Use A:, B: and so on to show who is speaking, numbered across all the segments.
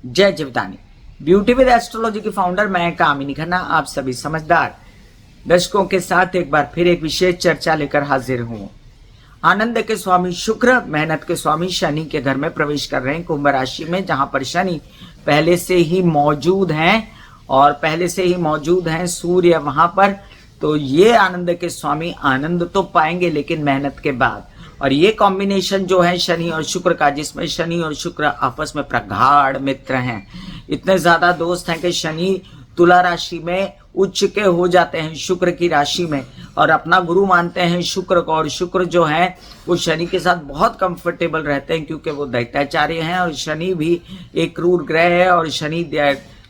A: जय Jivdani. Beauty with astrology की founder मैं कामिनी खन्ना आप सभी समझदार दर्शकों के साथ एक बार फिर एक विशेष चर्चा लेकर हाजिर हूं। आनंद के स्वामी शुक्र मेहनत के स्वामी शनि के घर में प्रवेश कर रहे हैं कुंभ राशि में, जहां पर शनि पहले से ही मौजूद हैं और पहले से ही मौजूद हैं सूर्य वहां पर। तो ये आनंद के स्वामी आनंद तो पाएंगे लेकिन मेहनत के बाद। और ये कॉम्बिनेशन जो है शनि और शुक्र का, जिसमें शनि और शुक्र आपस में प्रगाढ़ मित्र हैं, इतने ज्यादा दोस्त हैं कि शनि तुला राशि में उच्च के हो जाते हैं शुक्र की राशि में और अपना गुरु मानते हैं शुक्र को। और शुक्र जो है वो शनि के साथ बहुत कंफर्टेबल रहते हैं क्योंकि वो दैत्याचार्य हैं और शनि भी एक क्रूर ग्रह है और शनि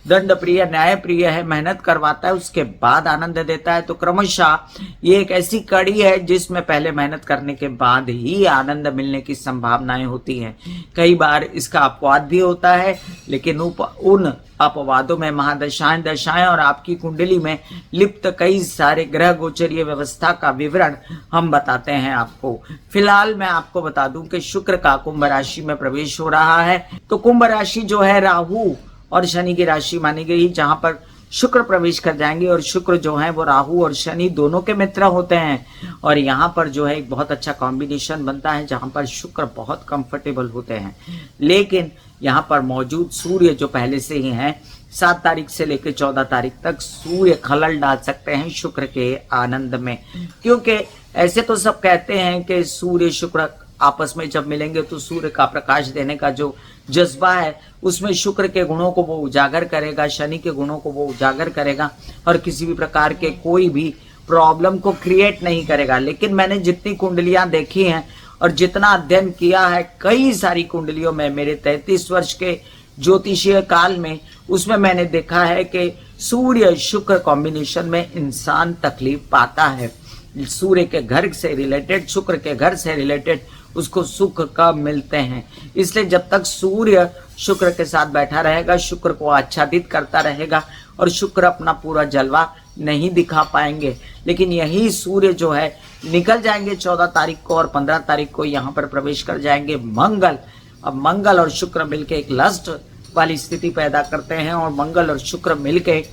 A: दंड प्रिय न्याय प्रिय है, मेहनत करवाता है उसके बाद आनंद देता है। तो क्रमशः ये एक ऐसी कड़ी है जिसमें पहले मेहनत करने के बाद ही आनंद मिलने की संभावनाएं होती हैं। कई बार इसका अपवाद भी होता है लेकिन उन अपवादों में महादशाएं दशाएं और आपकी कुंडली में लिप्त कई सारे ग्रह गोचरीय व्यवस्था का विवरण हम बताते हैं आपको। फिलहाल मैं आपको बता दूं कि शुक्र का कुंभ राशि में प्रवेश हो रहा है। तो कुंभ राशि जो है राहु और शनि की राशि मानी गई, जहां पर शुक्र प्रवेश कर जाएंगे और शुक्र जो है वो राहु और शनि दोनों के मित्र होते हैं। और यहाँ पर जो है एक बहुत अच्छा कॉम्बिनेशन बनता है जहां पर शुक्र बहुत कंफर्टेबल होते हैं। लेकिन यहाँ पर मौजूद सूर्य जो पहले से ही हैं 7 तारीख से लेकर 14 तारीख तक सूर्य खलल डाल सकते हैं शुक्र के आनंद में, क्योंकि ऐसे तो सब कहते हैं कि सूर्य शुक्र आपस में जब मिलेंगे तो सूर्य का प्रकाश देने का जो जज्बा है उसमें शुक्र के गुणों को वो उजागर करेगा, शनि के गुणों को वो उजागर करेगा और किसी भी प्रकार के कोई भी प्रॉब्लम को क्रिएट नहीं करेगा। लेकिन मैंने जितनी कुंडलियां देखी हैं और जितना अध्ययन किया है कई सारी कुंडलियों में मेरे 33 वर्ष के ज्योतिषीय काल में, उसमें मैंने देखा है कि सूर्य शुक्र कॉम्बिनेशन में इंसान तकलीफ पाता है। सूर्य के घर से रिलेटेड, शुक्र के घर से रिलेटेड उसको सुख कब मिलते हैं। इसलिए जब तक सूर्य शुक्र के साथ बैठा रहेगा, शुक्र को आच्छादित करता रहेगा और शुक्र अपना पूरा जलवा नहीं दिखा पाएंगे। लेकिन यही सूर्य जो है निकल जाएंगे 14 तारीख को और 15 तारीख को यहाँ पर प्रवेश कर जाएंगे मंगल। अब मंगल और शुक्र मिलके एक लस्ट वाली स्थिति पैदा करते हैं और मंगल और शुक्र मिलके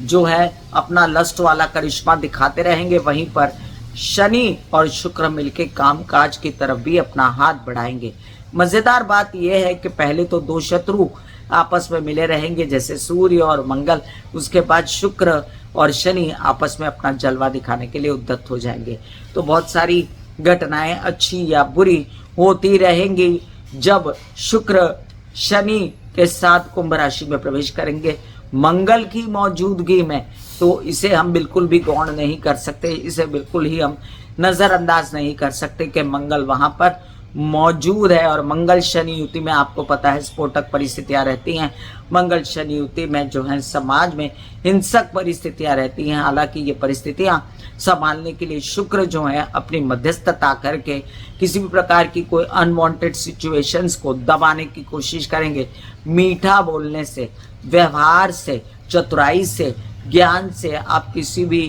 A: जो है अपना लस्ट वाला करिश्मा दिखाते रहेंगे। वहीं पर शनि और शुक्र मिलके कामकाज की तरफ भी अपना हाथ बढ़ाएंगे। मजेदार बात यह है कि पहले तो दो शत्रु आपस में मिले रहेंगे जैसे सूर्य और मंगल, उसके बाद शुक्र और शनि आपस में अपना जलवा दिखाने के लिए उद्यत हो जाएंगे। तो बहुत सारी घटनाएं अच्छी या बुरी होती रहेंगी जब शुक्र शनि के साथ कुंभ राशि में प्रवेश करेंगे मंगल की मौजूदगी में। तो इसे हम बिल्कुल भी गौण नहीं कर सकते, इसे बिल्कुल ही हम नजरअंदाज नहीं कर सकते कि मंगल वहां पर मौजूद है। और मंगल शनि युति में आपको पता है स्फोटक परिस्थितियां रहती हैं। मंगल शनि युति में जो है समाज में हिंसक परिस्थितियां रहती हैं। हालांकि ये परिस्थितियां संभालने के लिए शुक्र जो है अपनी मध्यस्थता करके किसी भी प्रकार की कोई अनवांटेड सिचुएशंस को दबाने की कोशिश करेंगे। मीठा बोलने से, व्यवहार से, चतुराई से, ज्ञान से आप किसी भी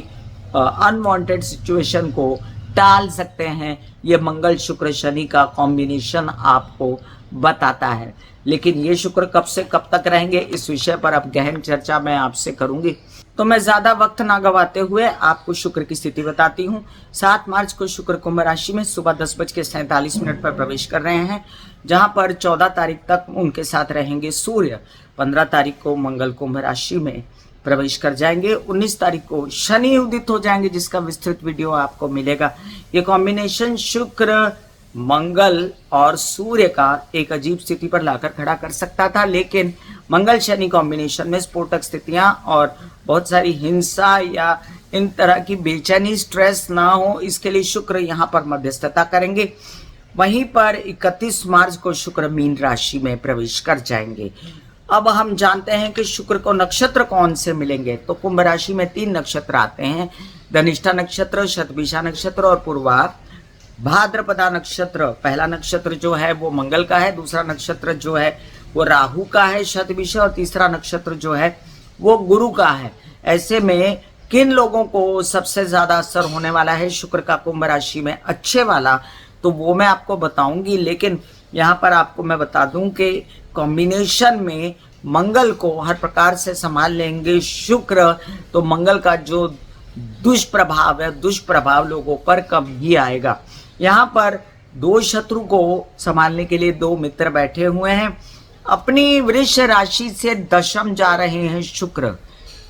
A: अनवांटेड सिचुएशन को टाल सकते हैं। ये मंगल शुक्र शनि का कॉम्बिनेशन आपको बताता है। लेकिन ये शुक्र कब से कब तक रहेंगे इस विषय पर अब गहन चर्चा मैं आपसे करूंगी। तो मैं ज्यादा वक्त ना गवाते हुए आपको शुक्र की स्थिति बताती हूँ। 7 मार्च को शुक्र कुंभ राशि में सुबह 10:47 पर प्रवेश कर रहे हैं, जहां पर 14 तारीख तक उनके साथ रहेंगे सूर्य। 15 तारीख को मंगल कुंभ राशि में प्रवेश कर जाएंगे। 19 तारीख को शनि उदित हो जाएंगे जिसका विस्तृत वीडियो आपको मिलेगा। ये कॉम्बिनेशन शुक्र मंगल और सूर्य का एक अजीब स्थिति पर लाकर खड़ा कर सकता था, लेकिन मंगल शनि कॉम्बिनेशन में स्फोटक स्थितियां और बहुत सारी हिंसा या इन तरह की बेचैनी, स्ट्रेस ना हो इसके लिए शुक्र यहाँ पर मध्यस्थता करेंगे। वहीं पर 31 मार्च को शुक्र मीन राशि में प्रवेश कर जाएंगे। अब हम जानते हैं कि शुक्र को नक्षत्र कौन से मिलेंगे। तो कुंभ राशि में 3 नक्षत्र आते हैं, धनिष्ठा नक्षत्र, शतभिषा नक्षत्र और पूर्वा भाद्रपदा नक्षत्र। पहला नक्षत्र जो है वो मंगल का है, दूसरा नक्षत्र जो है वो राहु का है शतभिषा, और तीसरा नक्षत्र जो है वो गुरु का है। ऐसे में किन लोगों को सबसे ज्यादा असर होने वाला है शुक्र का कुंभ राशि में अच्छे वाला, तो वो मैं आपको बताऊंगी। लेकिन यहाँ पर आपको मैं बता दूं कि कॉम्बिनेशन में मंगल को हर प्रकार से संभाल लेंगे शुक्र, तो मंगल का जो दुष्प्रभाव है, दुष्प्रभाव लोगों पर कम ही आएगा। यहाँ पर दो शत्रु को संभालने के लिए दो मित्र बैठे हुए हैं। अपनी वृष राशि से दशम जा रहे हैं शुक्र,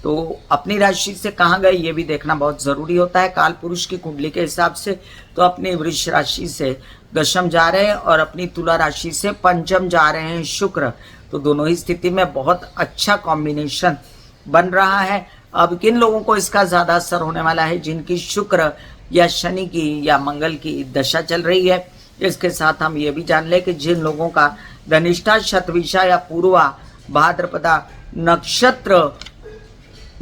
A: तो अपनी राशि से कहाँ गए ये भी देखना बहुत जरूरी होता है काल पुरुष की कुंडली के हिसाब से। तो अपनी वृष राशि से दशम जा रहे हैं और अपनी तुला राशि से पंचम जा रहे हैं शुक्र, तो दोनों ही स्थिति में बहुत अच्छा कॉम्बिनेशन बन रहा है। अब किन लोगों को इसका ज्यादा असर होने वाला है? जिनकी शुक्र या शनि की या मंगल की दशा चल रही है। इसके साथ हम ये भी जान लें कि जिन लोगों का धनिष्ठा, शतभिषा या पूर्वा भाद्रपदा नक्षत्र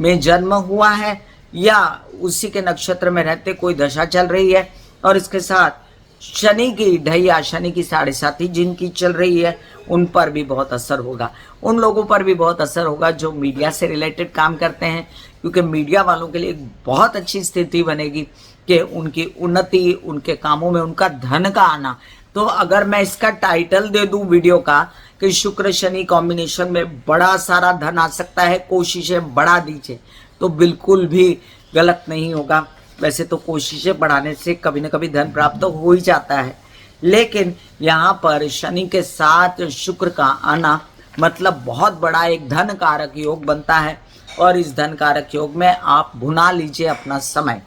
A: में जन्म हुआ है या उसी के नक्षत्र में रहते कोई दशा चल रही है, और इसके साथ शनि की ढैया, शनि की 7.5 जिनकी चल रही है, उन पर भी बहुत असर होगा। उन लोगों पर भी बहुत असर होगा जो मीडिया से रिलेटेड काम करते हैं, क्योंकि मीडिया वालों के लिए एक बहुत अच्छी स्थिति बनेगी कि उनकी उन्नति, उनके कामों में उनका धन का आना। तो अगर मैं इसका टाइटल दे दूं वीडियो का कि शुक्र शनि कॉम्बिनेशन में बड़ा सारा धन आ सकता है, कोशिशें बढ़ा दीजिए, तो बिल्कुल भी गलत नहीं होगा। वैसे तो कोशिशें बढ़ाने से कभी न कभी धन प्राप्त तो हो ही जाता है, लेकिन यहाँ पर शनि के साथ शुक्र का आना मतलब बहुत बड़ा एक धन कारक योग बनता है, और इस धन कारक योग में आप भुना लीजिए अपना समय।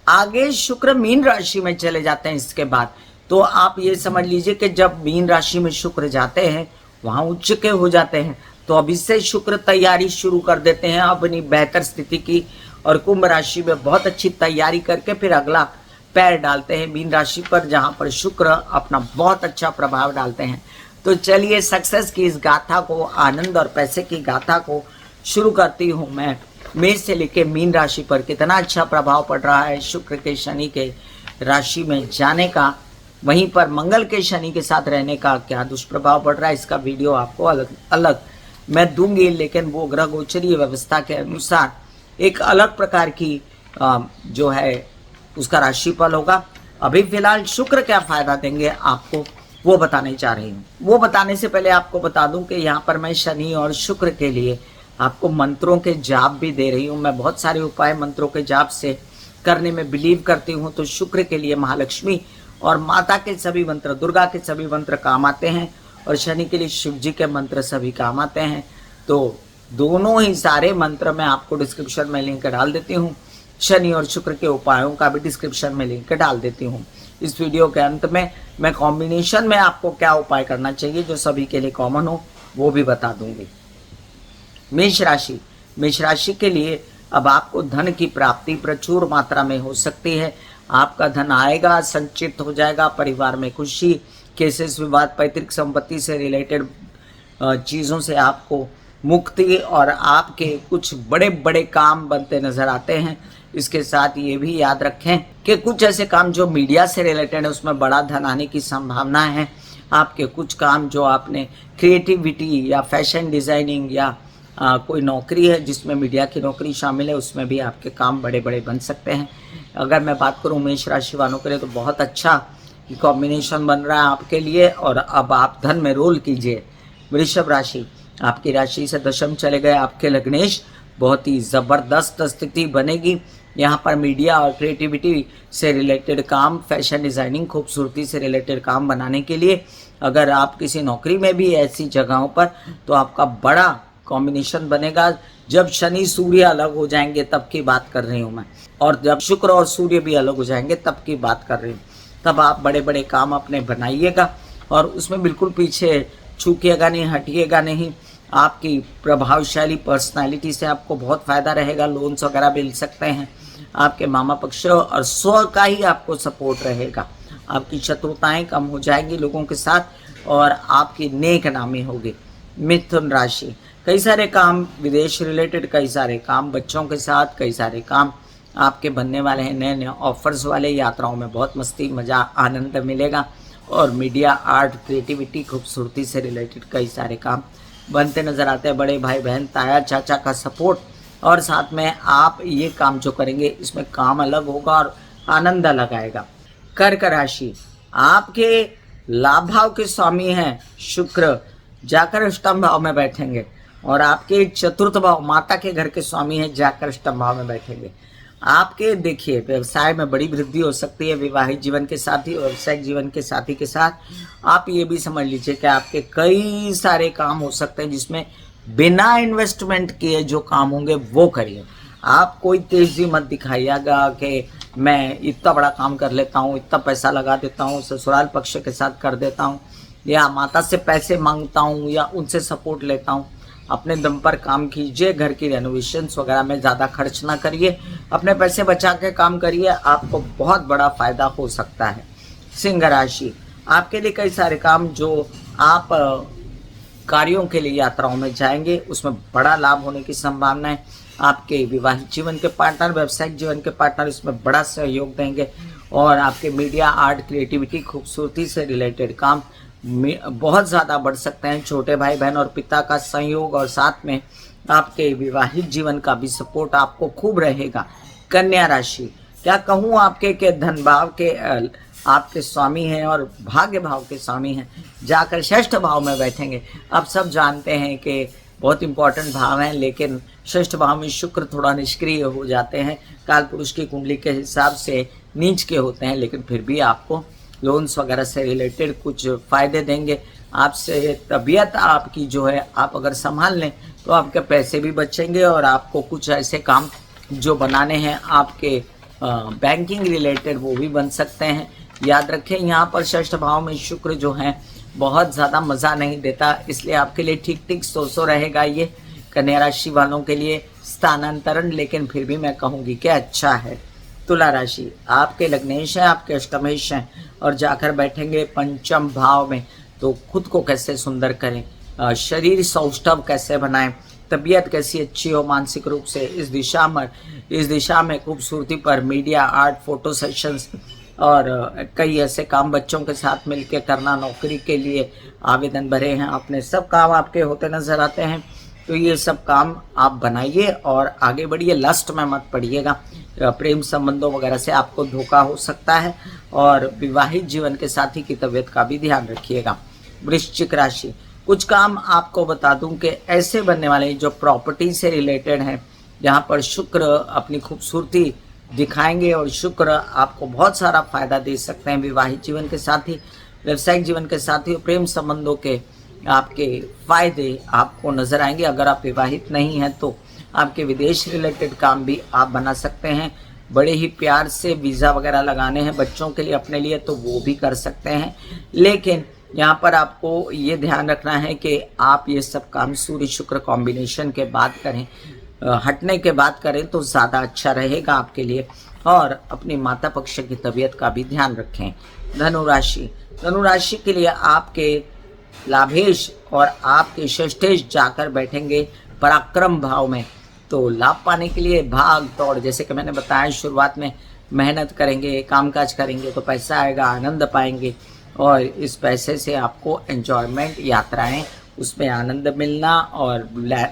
A: आगे शुक्र मीन राशि में चले जाते हैं इसके बाद, तो आप ये समझ लीजिए कि जब मीन राशि में शुक्र जाते हैं वहां उच्च के हो जाते हैं, तो अभी से शुक्र तैयारी शुरू कर देते हैं अपनी बेहतर स्थिति की, और कुंभ राशि में बहुत अच्छी तैयारी करके फिर अगला पैर डालते हैं मीन राशि पर, जहां पर शुक्र अपना बहुत अच्छा प्रभाव डालते हैं। तो चलिए सक्सेस की इस गाथा को, आनंद और पैसे की गाथा को शुरू करती हूँ मैं। मेष से लेके मीन राशि पर कितना अच्छा प्रभाव पड़ रहा है शुक्र के शनि के राशि में जाने का, वहीं पर मंगल के शनि के साथ रहने का क्या दुष्प्रभाव पड़ रहा है, इसका वीडियो आपको अलग अलग मैं दूंगी, लेकिन वो ग्रह गोचरीय व्यवस्था के अनुसार एक अलग प्रकार की जो है उसका राशिफल होगा। अभी फिलहाल शुक्र क्या फायदा देंगे आपको वो बताने जा रही हूँ। वो बताने से पहले आपको बता दूं कि यहाँ पर मैं शनि और शुक्र के लिए आपको मंत्रों के जाप भी दे रही हूँ। मैं बहुत सारे उपाय मंत्रों के जाप से करने में बिलीव करती हूँ। तो शुक्र के लिए महालक्ष्मी और माता के सभी मंत्र, दुर्गा के सभी मंत्र काम आते हैं, और शनि के लिए शिव जी के मंत्र सभी काम आते हैं। तो दोनों ही सारे मंत्र मैं आपको डिस्क्रिप्शन में लिंक डाल देती हूँ। शनि और शुक्र के उपायों का भी डिस्क्रिप्शन में लिंक डाल देती हूँ। इस वीडियो के अंत में मैं कॉम्बिनेशन में आपको क्या उपाय करना चाहिए जो सभी के लिए कॉमन हो वो भी बता दूंगी। मेष राशि, मेष राशि के लिए अब आपको धन की प्राप्ति प्रचुर मात्रा में हो सकती है। आपका धन आएगा, संचित हो जाएगा, परिवार में खुशी, केसेस विवाद, पैतृक संपत्ति से रिलेटेड चीज़ों से आपको मुक्ति, और आपके कुछ बड़े बड़े काम बनते नजर आते हैं। इसके साथ ये भी याद रखें कि कुछ ऐसे काम जो मीडिया से रिलेटेड है उसमें बड़ा धन आने की संभावना है। आपके कुछ काम जो आपने क्रिएटिविटी या फैशन डिजाइनिंग या कोई नौकरी है जिसमें मीडिया की नौकरी शामिल है, उसमें भी आपके काम बड़े बड़े बन सकते हैं। अगर मैं बात करूं मेष राशि वालों के लिए तो बहुत अच्छा कॉम्बिनेशन बन रहा है आपके लिए, और अब आप धन में रोल कीजिए। वृषभ राशि, आपकी राशि से दशम चले गए आपके लग्नेश, बहुत ही ज़बरदस्त स्थिति बनेगी। यहाँ पर मीडिया और क्रिएटिविटी से रिलेटेड काम, फैशन डिज़ाइनिंग, खूबसूरती से रिलेटेड काम बनाने के लिए अगर आप किसी नौकरी में भी ऐसी जगहों पर, तो आपका बड़ा कॉम्बिनेशन बनेगा। जब शनि सूर्य अलग हो जाएंगे तब की बात कर रही हूँ मैं, और जब शुक्र और सूर्य भी अलग हो जाएंगे तब की बात कर रही हूँ। तब आप बड़े बड़े काम अपने बनाइएगा और उसमें बिल्कुल पीछे छूकिएगा नहीं, हटिएगा नहीं। आपकी प्रभावशाली पर्सनालिटी से आपको बहुत फ़ायदा रहेगा। लोन्स वगैरह मिल सकते हैं। आपके मामा पक्ष और स्व का ही आपको सपोर्ट रहेगा। आपकी शत्रुताएं कम हो जाएंगी लोगों के साथ, और आपकी नेक नामी होगी। मिथुन राशि, कई सारे काम विदेश रिलेटेड, कई सारे काम बच्चों के साथ, कई सारे काम आपके बनने वाले हैं। नए नए ऑफर्स वाले, यात्राओं में बहुत मस्ती, मज़ा, आनंद मिलेगा। और मीडिया, आर्ट, क्रिएटिविटी, खूबसूरती से रिलेटेड कई सारे काम बनते नजर आते हैं। बड़े भाई बहन, ताया चाचा का सपोर्ट, और साथ में आप ये काम जो करेंगे इसमें काम अलग होगा और आनंद अलग आएगा। कर्क राशि, आपके लाभ भाव के स्वामी हैं शुक्र, जाकर अष्टम भाव में बैठेंगे और आपके चतुर्थ भाव माता के घर के स्वामी है, जाकर अष्टम भाव में बैठेंगे। आपके देखिए व्यवसाय में बड़ी वृद्धि हो सकती है, विवाहित जीवन के साथ ही व्यावसायिक जीवन के साथी के साथ। आप ये भी समझ लीजिए कि आपके कई सारे काम हो सकते हैं जिसमें बिना इन्वेस्टमेंट किए जो काम होंगे वो करिए। आप कोई तेजी मत दिखाइएगा कि मैं इतना बड़ा काम कर लेता हूँ, इतना पैसा लगा देता हूँ, ससुराल पक्ष के साथ कर देता हूँ, या माता से पैसे मांगता हूँ या उनसे सपोर्ट लेता हूँ। अपने दम पर काम कीजिए, घर की रेनोवेशंस वगैरह में ज़्यादा खर्च ना करिए, अपने पैसे बचा के काम करिए, आपको बहुत बड़ा फायदा हो सकता है। सिंह राशि, आपके लिए कई सारे काम जो आप कार्यों के लिए यात्राओं में जाएंगे उसमें बड़ा लाभ होने की संभावना है। आपके विवाहित जीवन के पार्टनर, व्यावसायिक जीवन के पार्टनर इसमें बड़ा सहयोग देंगे और आपके मीडिया, आर्ट, क्रिएटिविटी, खूबसूरती से रिलेटेड काम बहुत ज़्यादा बढ़ सकते हैं। छोटे भाई बहन और पिता का संयोग और साथ में आपके विवाहित जीवन का भी सपोर्ट आपको खूब रहेगा। कन्या राशि, क्या कहूँ आपके के धन भाव के आपके स्वामी हैं और भाग्य भाव के स्वामी हैं, जाकर षष्ठ भाव में बैठेंगे। आप सब जानते हैं कि बहुत इंपॉर्टेंट भाव हैं, लेकिन षष्ठ भाव में शुक्र थोड़ा निष्क्रिय हो जाते हैं, काल पुरुष की कुंडली के हिसाब से नीच के होते हैं, लेकिन फिर भी आपको लोन्स वगैरह से रिलेटेड कुछ फ़ायदे देंगे। आपसे तबीयत आपकी जो है आप अगर संभाल लें तो आपके पैसे भी बचेंगे और आपको कुछ ऐसे काम जो बनाने हैं आपके बैंकिंग रिलेटेड वो भी बन सकते हैं। याद रखें यहाँ पर षष्ठ भाव में शुक्र जो है बहुत ज़्यादा मज़ा नहीं देता, इसलिए आपके लिए ठीक ठीक सो रहेगा ये कन्या राशि वालों के लिए स्थानांतरण, लेकिन फिर भी मैं कहूँगी कि अच्छा है। तुला राशि, आपके लग्नेश हैं, आपके अष्टमेश हैं और जाकर बैठेंगे पंचम भाव में, तो खुद को कैसे सुंदर करें, शरीर सौष्ठव कैसे बनाएं, तबीयत कैसी अच्छी हो मानसिक रूप से, इस दिशा में खूबसूरती पर मीडिया, आर्ट, फोटो सेशंस और कई ऐसे काम बच्चों के साथ मिलकर करना, नौकरी के लिए आवेदन भरे हैं आपने, सब काम आपके होते नजर आते हैं। तो ये सब काम आप बनाइए और आगे बढ़िए, लस्ट में मत पड़िएगा, प्रेम संबंधों वगैरह से आपको धोखा हो सकता है और विवाहित जीवन के साथी की तबीयत का भी ध्यान रखिएगा। वृश्चिक राशि, कुछ काम आपको बता दूं कि ऐसे बनने वाले जो प्रॉपर्टी से रिलेटेड हैं, जहां पर शुक्र अपनी खूबसूरती दिखाएंगे और शुक्र आपको बहुत सारा फायदा दे सकते हैं। विवाहित जीवन के साथी, व्यावसायिक जीवन के साथी, प्रेम संबंधों के आपके फायदे आपको नजर आएंगे। अगर आप विवाहित नहीं हैं तो आपके विदेश रिलेटेड काम भी आप बना सकते हैं। बड़े ही प्यार से वीज़ा वगैरह लगाने हैं बच्चों के लिए, अपने लिए, तो वो भी कर सकते हैं। लेकिन यहाँ पर आपको ये ध्यान रखना है कि आप ये सब काम सूर्य शुक्र कॉम्बिनेशन के बाद करें, हटने के बाद करें तो ज़्यादा अच्छा रहेगा आपके लिए। और अपनी माता पक्ष की तबीयत का भी ध्यान रखें। धनुराशि के लिए आपके लाभेश और आपके षष्ठेश जाकर बैठेंगे पराक्रम भाव में, तो लाभ पाने के लिए भाग दौड़, जैसे कि मैंने बताया शुरुआत में, मेहनत करेंगे, कामकाज करेंगे तो पैसा आएगा, आनंद पाएंगे और इस पैसे से आपको एंजॉयमेंट, यात्राएं, उसमें आनंद मिलना और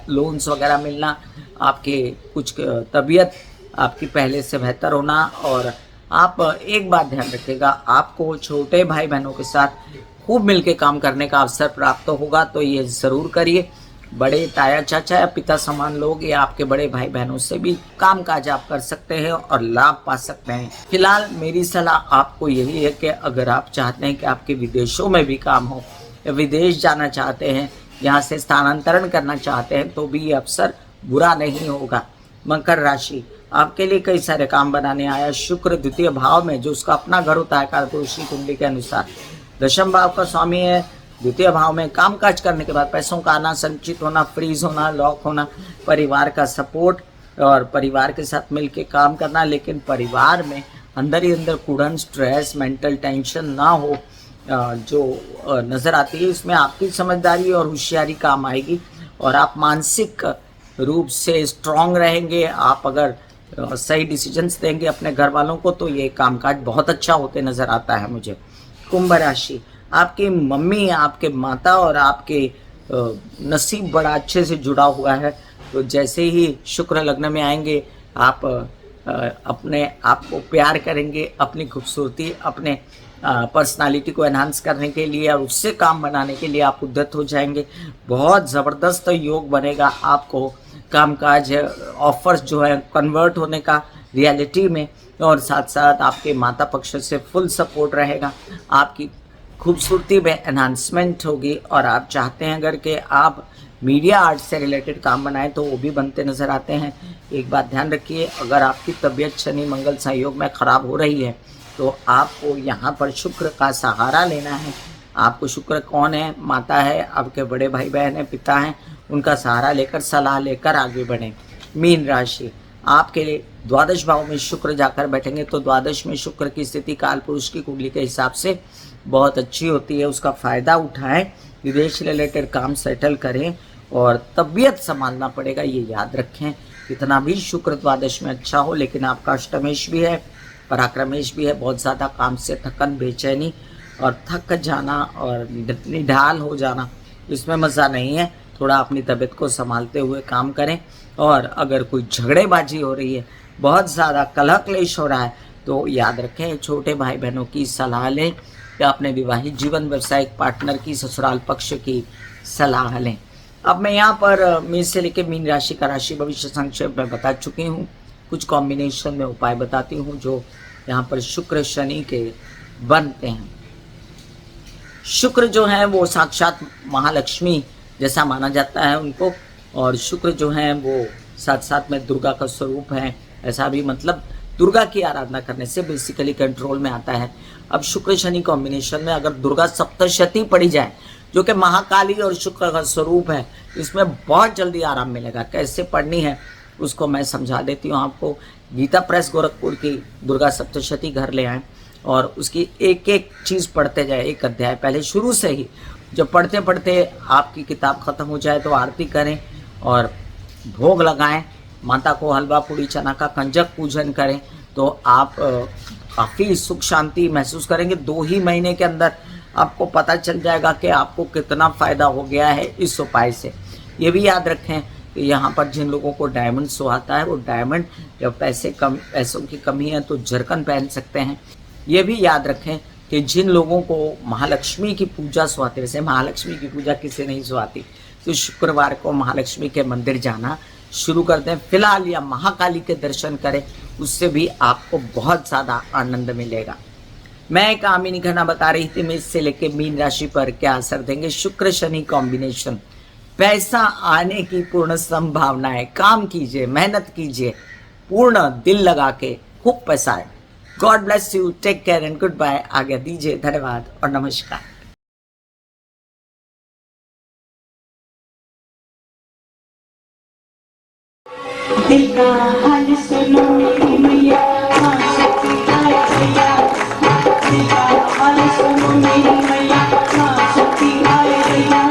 A: लोन्स वगैरह मिलना, आपके कुछ तबीयत आपकी पहले से बेहतर होना। और आप एक बात ध्यान रखिएगा, आपको छोटे भाई बहनों के साथ खूब मिलके काम करने का अवसर प्राप्त होगा, तो ये ज़रूर करिए। बड़े ताया चाचा या पिता समान लोग या आपके बड़े भाई बहनों से भी काम काज आप कर सकते हैं और लाभ पा सकते हैं। फिलहाल मेरी सलाह आपको यही है कि अगर आप चाहते हैं कि आपके विदेशों में भी काम हो, या विदेश जाना चाहते हैं, यहाँ से स्थानांतरण करना चाहते हैं, तो भी ये अवसर बुरा नहीं होगा। मकर राशि, आपके लिए कई सारे काम बनाने आया शुक्र द्वितीय भाव में, जो उसका अपना घर होता है कालपुरुषी कुंडली के अनुसार, दशम भाव का स्वामी है। द्वितीय भाव में कामकाज करने के बाद पैसों का आना, संचित होना, फ्रीज होना, लॉक होना, परिवार का सपोर्ट और परिवार के साथ मिलके काम करना, लेकिन परिवार में अंदर ही अंदर कुड़न, स्ट्रेस, मेंटल टेंशन ना हो जो नज़र आती है, इसमें आपकी समझदारी और होशियारी काम आएगी और आप मानसिक रूप से स्ट्रांग रहेंगे। आप अगर सही डिसीजंस देंगे अपने घर वालों को तो ये कामकाज बहुत अच्छा होते नज़र आता है मुझे। कुंभ राशि, आपकी मम्मी, आपके माता और आपके नसीब बड़ा अच्छे से जुड़ा हुआ है, तो जैसे ही शुक्र लग्न में आएंगे आप अपने आप को प्यार करेंगे, अपनी खूबसूरती, अपने पर्सनालिटी को एनहांस करने के लिए और उससे काम बनाने के लिए आप उद्यत हो जाएंगे। बहुत ज़बरदस्त योग बनेगा आपको, कामकाज ऑफर्स जो है कन्वर्ट होने का रियलिटी में, और साथ साथ आपके माता पक्ष से फुल सपोर्ट रहेगा। आपकी खूबसूरती में एनहांसमेंट होगी, और आप चाहते हैं अगर कि आप मीडिया आर्ट से रिलेटेड काम बनाएं तो वो भी बनते नज़र आते हैं। एक बात ध्यान रखिए, अगर आपकी तबीयत शनि मंगल संयोग में ख़राब हो रही है तो आपको यहाँ पर शुक्र का सहारा लेना है। आपको शुक्र कौन है? माता है, आपके बड़े भाई बहन हैं, पिता हैं, उनका सहारा लेकर सलाह लेकर आगे बढ़ें। मीन राशि, आपके लिए द्वादश भाव में शुक्र जाकर बैठेंगे तो द्वादश में शुक्र की स्थिति काल पुरुष की कुंडली के हिसाब से बहुत अच्छी होती है। उसका फ़ायदा उठाएं, विदेश रिलेटेड काम सेटल करें, और तबीयत संभालना पड़ेगा, ये याद रखें। कितना भी शुक्र द्वादश में अच्छा हो, लेकिन आपका अष्टमेश भी है, पराक्रमेश भी है। बहुत ज़्यादा काम से थकन, बेचैनी और थक जाना और निढाल हो जाना, इसमें मज़ा नहीं है। थोड़ा अपनी तबीयत को संभालते हुए काम करें। और अगर कोई झगड़ेबाजी हो रही है, बहुत ज़्यादा कलह क्लेश हो रहा है, तो याद रखें छोटे भाई बहनों की सलाह लें, या अपने विवाहित जीवन व्यवसायिक पार्टनर की, ससुराल पक्ष की सलाह लें। अब मैं यहाँ पर मेष से लेकर मीन राशि का राशि भविष्य संक्षेप में बता चुकी हूँ। कुछ कॉम्बिनेशन में उपाय बताती हूँ जो यहाँ पर शुक्र शनि के बनते हैं। शुक्र जो है वो साक्षात महालक्ष्मी जैसा माना जाता है उनको, और शुक्र जो है वो साथ साथ में दुर्गा का स्वरूप है। ऐसा भी मतलब दुर्गा की आराधना करने से बेसिकली कंट्रोल में आता है। अब शुक्र शनि कॉम्बिनेशन में अगर दुर्गा सप्तशती पड़ी जाए, जो कि महाकाली और शुक्र का स्वरूप है, इसमें बहुत जल्दी आराम मिलेगा। कैसे पढ़नी है उसको मैं समझा देती हूँ आपको। गीता प्रेस गोरखपुर की दुर्गा सप्तशती घर ले आएँ और उसकी एक एक चीज़ पढ़ते जाए, एक अध्याय पहले शुरू से ही। जब पढ़ते पढ़ते आपकी किताब ख़त्म हो जाए तो आरती करें और भोग लगाएं, माता को हलवा पूड़ी चना का कंजक पूजन करें, तो आप काफ़ी सुख शांति महसूस करेंगे। 2 ही महीने के अंदर आपको पता चल जाएगा कि आपको कितना फ़ायदा हो गया है इस उपाय से। ये भी याद रखें कि यहाँ पर जिन लोगों को डायमंड सुहाता है, वो डायमंड, जब पैसों की कमी है तो जरकन पहन सकते हैं। ये भी याद रखें कि जिन लोगों को महालक्ष्मी की पूजा सुहाती, वैसे महालक्ष्मी की पूजा किसे नहीं सुहाती, तो शुक्रवार को महालक्ष्मी के मंदिर जाना शुरू कर दें फिलहाल, या महाकाली के दर्शन करें, उससे भी आपको बहुत ज़्यादा आनंद मिलेगा। मैं कामिनी खन्ना बता रही थी मेष से लेके मीन राशि पर क्या असर देंगे शुक्र शनि कॉम्बिनेशन। पैसा आने की पूर्ण संभावना है। काम कीजिए, मेहनत कीजिए, पूर्ण दिल लगा के खूब पैसा है। God bless you, take care and good bye. आज्ञा दीजिए, धन्यवाद और नमस्कार।
B: दिल का हाल सुनो मेरी मैया, हाँ शक्ति आए भैया। दिल का हाल सुनो मेरी मैया, हाँ शक्ति आए भैया।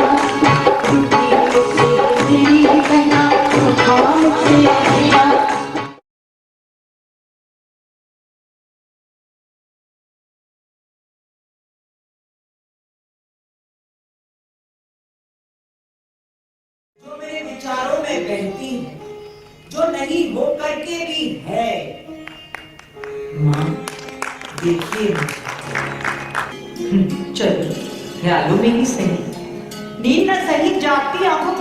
B: दुखी से मेरी बहना, हाँ मुझसे भैया।
A: जो मेरे विचारों में बहती है, जो नहीं हो करके भी है, माँ देखिए
B: चलो ख्यालों में ही सही, नींद न सही जागती आंखों